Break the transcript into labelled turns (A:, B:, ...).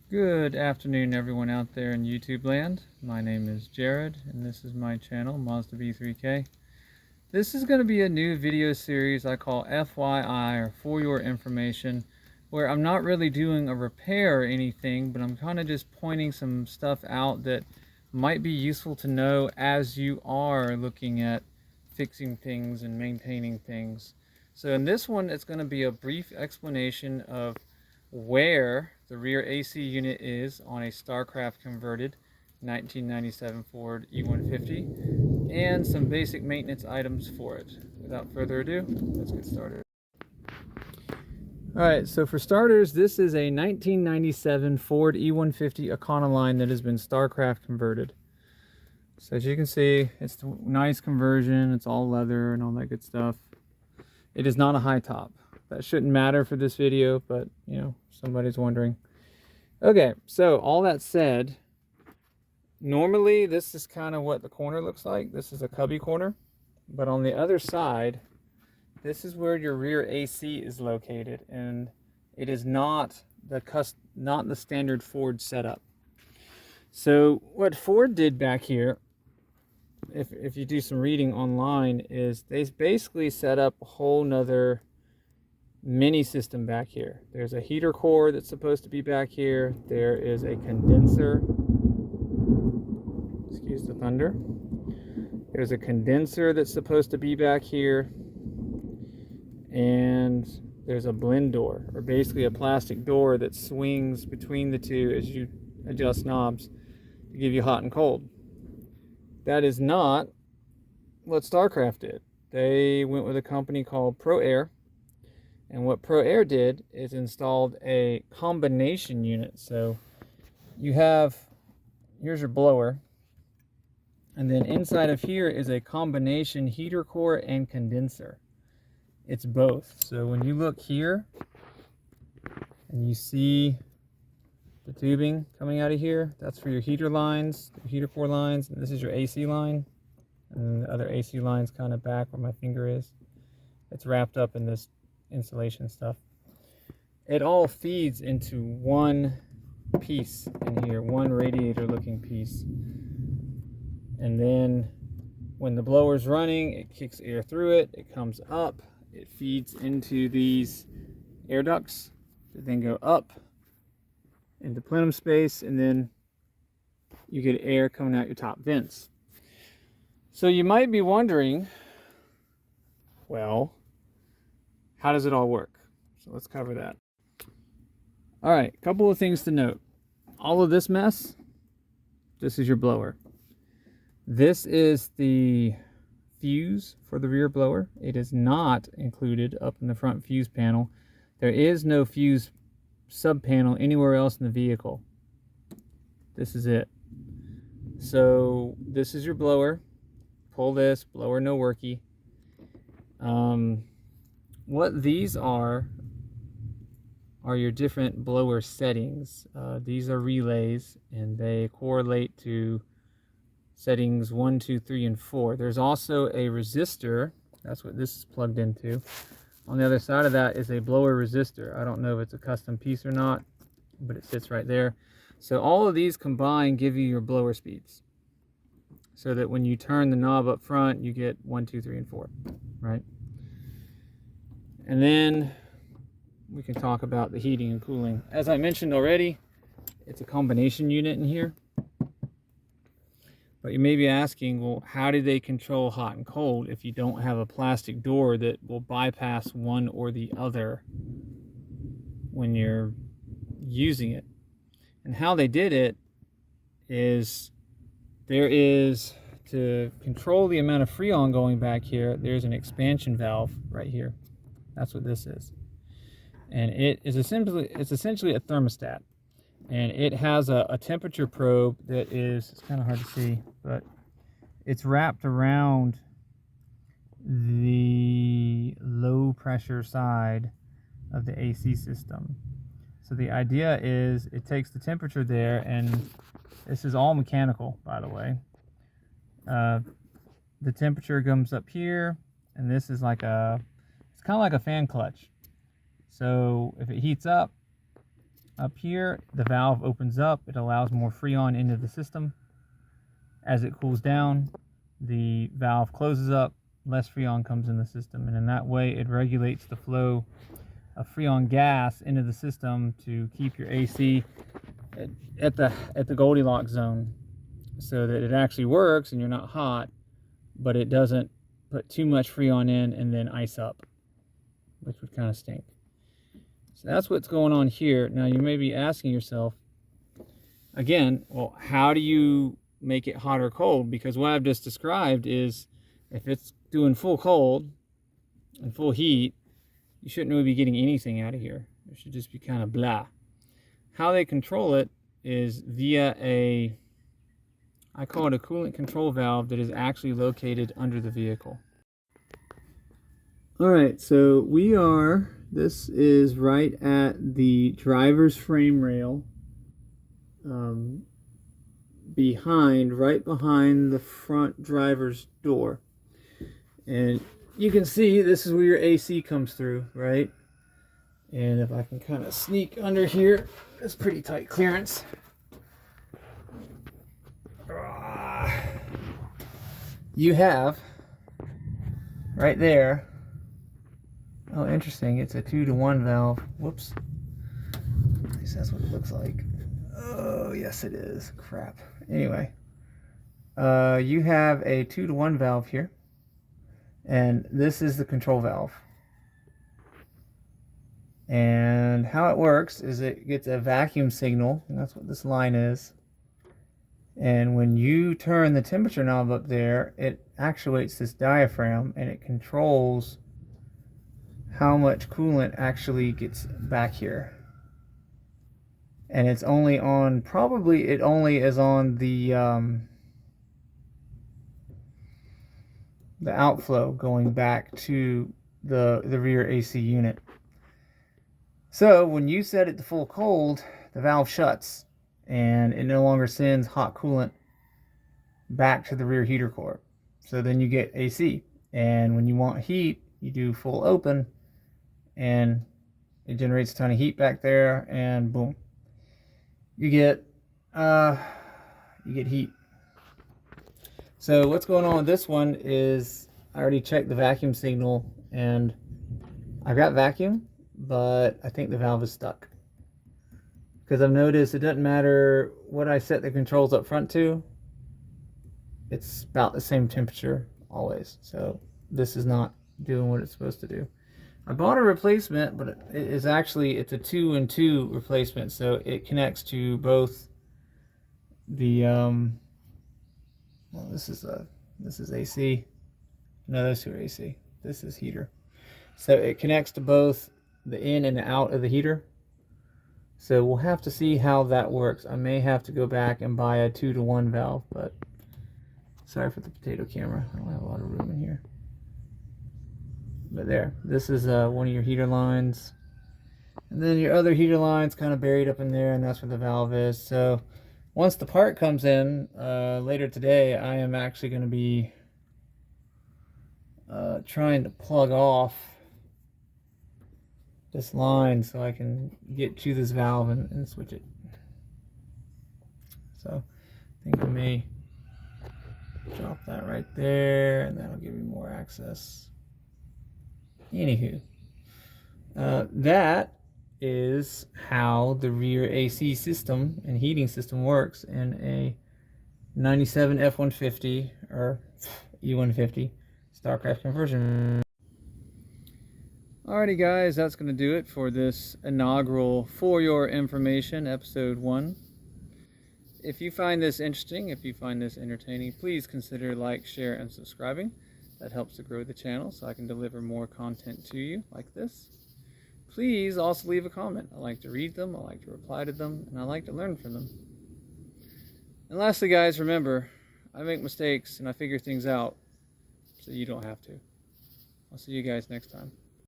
A: Good afternoon, everyone out there in YouTube land. My name is Jared, and this is my channel, Mazda B3K. This is going to be a new video series I call FYI, or For Your Information, where I'm not really doing a repair or anything, but I'm kind of just pointing some stuff out that might be useful to know as you are looking at fixing things and maintaining things. So in this one, it's going to be a brief explanation of where the rear AC unit is on a Starcraft converted 1997 Ford E-150 and some basic maintenance items for it. Without further ado, let's get started. Alright, so for starters, this is a 1997 Ford E-150 Econoline that has been Starcraft converted. So as you can see, it's a nice conversion, it's all leather and all that good stuff. It is not a high top. That shouldn't matter for this video, but you know, somebody's wondering. Okay, so all that said, normally this is kind of what the corner looks like. This is a cubby corner, but on the other side, this is where your rear AC is located, and it is not the standard Ford setup. So what Ford did back here, if you do some reading online, is they basically set up a whole nother mini system back here. There's a heater core that's supposed to be back here. There is a condenser. Excuse the thunder. There's a condenser that's supposed to be back here. And there's a blend door, or basically a plastic door that swings between the two as you adjust knobs to give you hot and cold. That is not what Starcraft did. They went with a company called ProAir. And what ProAir did is installed a combination unit. So you have, here's your blower, and then inside of here is a combination heater core and condenser. It's both. So when you look here and you see the tubing coming out of here, that's for your heater lines, the heater core lines, and this is your AC line, and the other AC line's kind of back where my finger is. It's wrapped up in this insulation stuff. It all feeds into one piece in here, one radiator looking piece. And then when the blower's running, it kicks air through it, it comes up, it feeds into these air ducts that then go up into plenum space, and then you get air coming out your top vents. So you might be wondering, well, how does it all work? So let's cover that. All right, a couple of things to note. All of this mess, this is your blower. This is the fuse for the rear blower. It is not included up in the front fuse panel. There is no fuse sub panel anywhere else in the vehicle. This is it. So this is your blower. Pull this, blower no worky. What these are your different blower settings. These are relays, and they correlate to settings 1, 2, 3, and 4. There's also a resistor. That's what this is plugged into. On the other side of that is a blower resistor. I don't know if it's a custom piece or not, but it sits right there. So all of these combined give you your blower speeds, so that when you turn the knob up front, you get 1, 2, 3, and 4, right? And then we can talk about the heating and cooling. As I mentioned already, it's a combination unit in here. But you may be asking, well, how do they control hot and cold if you don't have a plastic door that will bypass one or the other when you're using it? And how they did it is, there is, to control the amount of freon going back here, there's an expansion valve right here. That's what this is. And it's essentially a thermostat. And it has a temperature probe that is, it's kind of hard to see, but it's wrapped around the low pressure side of the AC system. So the idea is it takes the temperature there, and this is all mechanical, by the way. The temperature comes up here, and this is like it's kind of like a fan clutch. So if it heats up, Up here, the valve opens up. It allows more freon into the system. As it cools down, the valve closes up, less freon comes in the system, and in that way it regulates the flow of freon gas into the system to keep your AC at the Goldilocks zone, so that it actually works and you're not hot, but it doesn't put too much freon in and then ice up, which would kind of stink. So that's what's going on here. Now you may be asking yourself, again, well, how do you make it hot or cold? Because what I've just described is, if it's doing full cold and full heat, you shouldn't really be getting anything out of here. It should just be kind of blah. How they control it is via I call it a coolant control valve that is actually located under the vehicle. All right, so this is right at the driver's frame rail, right behind the front driver's door. And you can see this is where your AC comes through, right? And if I can kind of sneak under here, it's pretty tight clearance. You have right there, oh interesting, it's a 2-to-1 valve. Whoops, at least that's what it looks like. Oh yes it is, crap. Anyway, you have a 2-to-1 valve here, and this is the control valve. And how it works is it gets a vacuum signal, and that's what this line is. And when you turn the temperature knob up there, it actuates this diaphragm, and it controls how much coolant actually gets back here. And it's only on, probably it only is on the outflow going back to the rear AC unit. So when you set it to full cold, the valve shuts, and it no longer sends hot coolant back to the rear heater core. So then you get AC, and when you want heat, you do full open, and it generates a ton of heat back there, and boom, you get heat. So what's going on with this one is, I already checked the vacuum signal, and I got vacuum, but I think the valve is stuck. Because I've noticed it doesn't matter what I set the controls up front to, it's about the same temperature always. So this is not doing what it's supposed to do. I bought a replacement, but it's a 2-in-2 replacement, so it connects to both the well, this is AC. No, those two are AC. This is heater. So it connects to both the in and the out of the heater. So we'll have to see how that works. I may have to go back and buy a 2-to-1 valve, but sorry for the potato camera. I don't have a lot of room in here. But there, this is one of your heater lines. And then your other heater line's kind of buried up in there, and that's where the valve is. So once the part comes in later today, I am actually going to be trying to plug off this line so I can get to this valve and switch it. So I think I may drop that right there, and that'll give me more access. Anywho, that is how the rear AC system and heating system works in a 97 F-150 or E-150 Starcraft conversion. Alrighty guys, that's going to do it for this inaugural For Your Information episode 1. If you find this interesting, if you find this entertaining, please consider like, share, and subscribing. That helps to grow the channel so I can deliver more content to you like this. Please also leave a comment. I like to read them, I like to reply to them, and I like to learn from them. And lastly guys, remember, I make mistakes and I figure things out so you don't have to. I'll see you guys next time.